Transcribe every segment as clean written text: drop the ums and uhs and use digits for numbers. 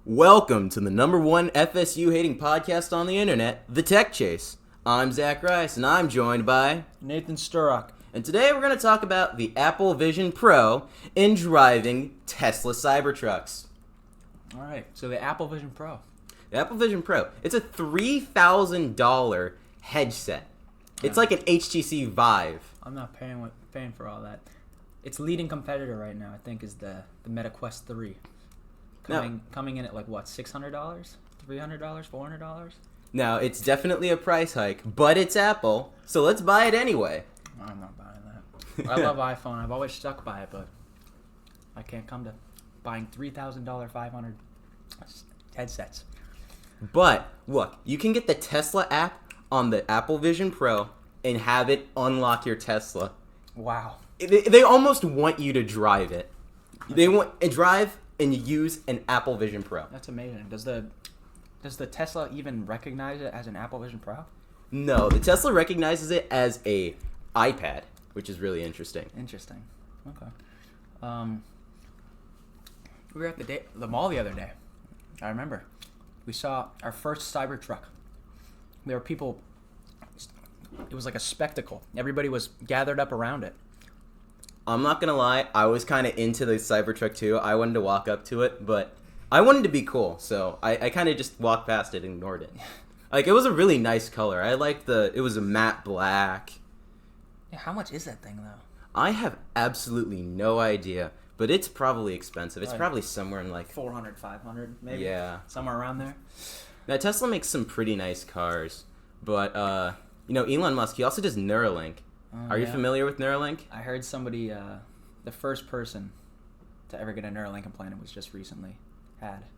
Welcome to the number one FSU hating podcast on the internet, The Tech Chase. I'm Zach Rice, and I'm joined by Nathan Sturrock. And today we're going to talk about the Apple Vision Pro in driving Tesla Cybertrucks. All right, so the Apple Vision Pro. The Apple Vision Pro. It's a $3,000 headset. It's like an HTC Vive. I'm not paying for all that. Its leading competitor right now, I think, is the Meta Quest 3. Coming in at like what, $600, $300, $400? Now, it's definitely a price hike, but it's Apple, so let's buy it anyway. I'm not buying that. I love iPhone. I've always stuck by it, but I can't come to buying $3,000 500 headsets. But look, you can get the Tesla app on the Apple Vision Pro and have it unlock your Tesla. Wow. They almost want you to drive it. They want to drive and use an Apple Vision Pro. That's amazing. Does the Tesla even recognize it as an Apple Vision Pro? No, the Tesla recognizes it as a iPad, which is really interesting. Interesting. Okay. We were at the mall the other day. I remember. We saw our first Cybertruck. There were people. It was like a spectacle. Everybody was gathered up around it. I'm not gonna lie, I was kind of into the Cybertruck too. I wanted to walk up to it, but I wanted to be cool, so I kind of just walked past it and ignored it. Like, it was a really nice color. I liked it was a matte black. Yeah, how much is that thing, though? I have absolutely no idea, but it's probably expensive. It's probably somewhere in like 400, 500, maybe? Yeah. Somewhere around there? Now, Tesla makes some pretty nice cars, but, Elon Musk, he also does Neuralink. Are you familiar with Neuralink? I heard somebody, the first person to ever get a Neuralink implanted was just recently happened,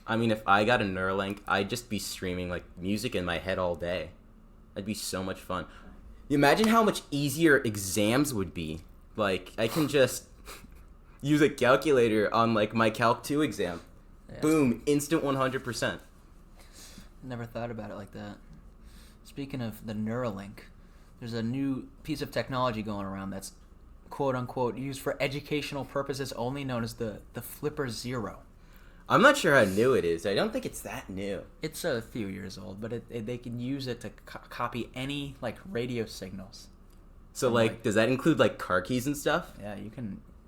I mean, if I got a Neuralink, I'd just be streaming, like, music in my head all day. That'd be so much fun. You imagine how much easier exams would be. Like, I can just use a calculator on, like, my Calc 2 exam. Yeah. Boom, instant 100%. Never thought about it like that. Speaking of the Neuralink, there's a new piece of technology going around that's quote-unquote used for educational purposes only, known as the Flipper Zero. I'm not sure how new it is. I don't think it's that new. It's a few years old, but they can use it to copy any, like, radio signals. So, like, does that include, like, car keys and stuff? Yeah,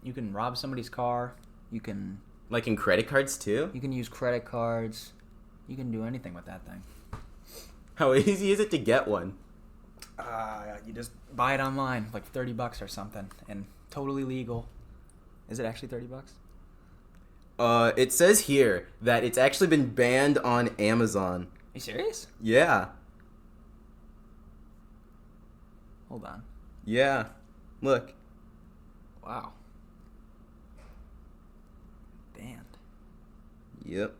you can rob somebody's car. You can... Like in credit cards, too? You can use credit cards. You can do anything with that thing. How easy is it to get one? You just buy it online, like $30 or something, and totally legal. Is it actually $30? It says here that it's actually been banned on Amazon. Are you serious? Yeah. Hold on. Yeah. Look. Wow. Banned. Yep.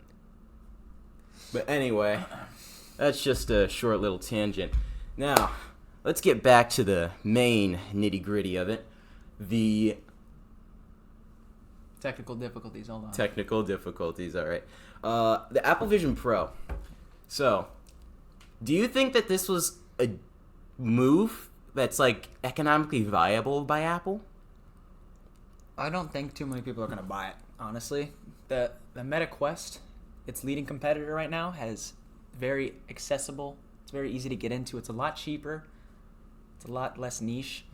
But anyway, that's just a short little tangent. Now, let's get back to the main nitty-gritty of it. The technical difficulties, hold on. Technical difficulties, all right. The Apple Vision Pro. So, do you think that this was a move that's, like, economically viable by Apple? I don't think too many people are going to buy it, honestly. The Meta Quest, its leading competitor right now, has very accessible. It's very easy to get into. It's a lot cheaper. It's a lot less niche.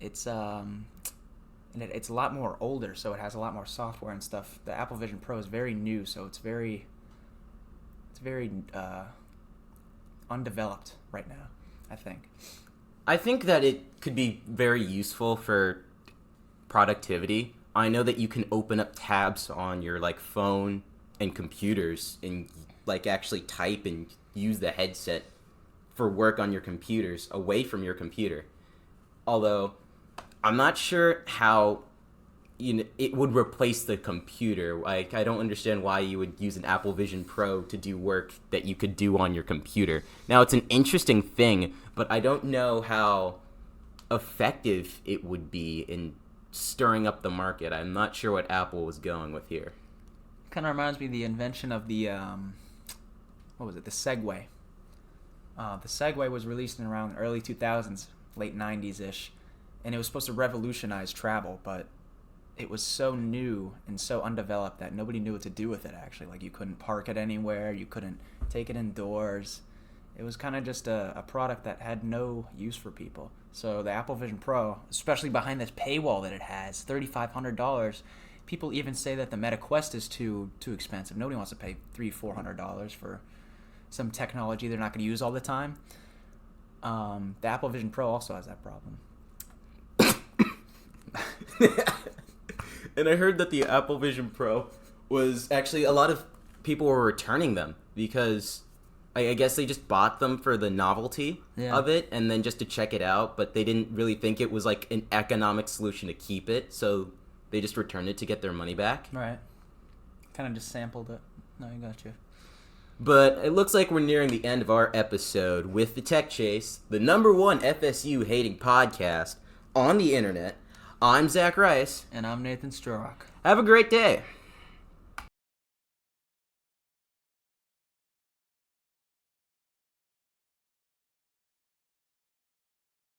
It's it's a lot more older, so it has a lot more software and stuff. The Apple Vision Pro is very new, so it's very undeveloped right now, I think. I think that it could be very useful for productivity. I know that you can open up tabs on your, like, phone and computers and, like, actually type and use the headset for work on your computers away from your computer. Although I'm not sure how it would replace the computer. Like, I don't understand why you would use an Apple Vision Pro to do work that you could do on your computer. Now, it's an interesting thing, but I don't know how effective it would be in stirring up the market. I'm not sure what Apple was going with here. Kind of reminds me of the invention of the the Segway. The Segway was released in around early 2000s, late 90s-ish, and it was supposed to revolutionize travel, but it was so new and so undeveloped that nobody knew what to do with it, actually. Like, you couldn't park it anywhere. You couldn't take it indoors. It was kind of just a product that had no use for people. So the Apple Vision Pro, especially behind this paywall that it has, $3,500, people even say that the Meta Quest is too expensive. Nobody wants to pay $300-$400 for some technology they're not going to use all the time. The Apple Vision Pro also has that problem. And I heard that the Apple Vision Pro was actually, a lot of people were returning them because I guess they just bought them for the novelty of it and then just to check it out, but they didn't really think it was like an economic solution to keep it, so they just returned it to get their money back. Right. Kind of just sampled it. No, you got you. But it looks like we're nearing the end of our episode with the Tech Chase, the #1 FSU hating podcast on the internet. I'm Zach Rice. And I'm Nathan Strock. Have a great day.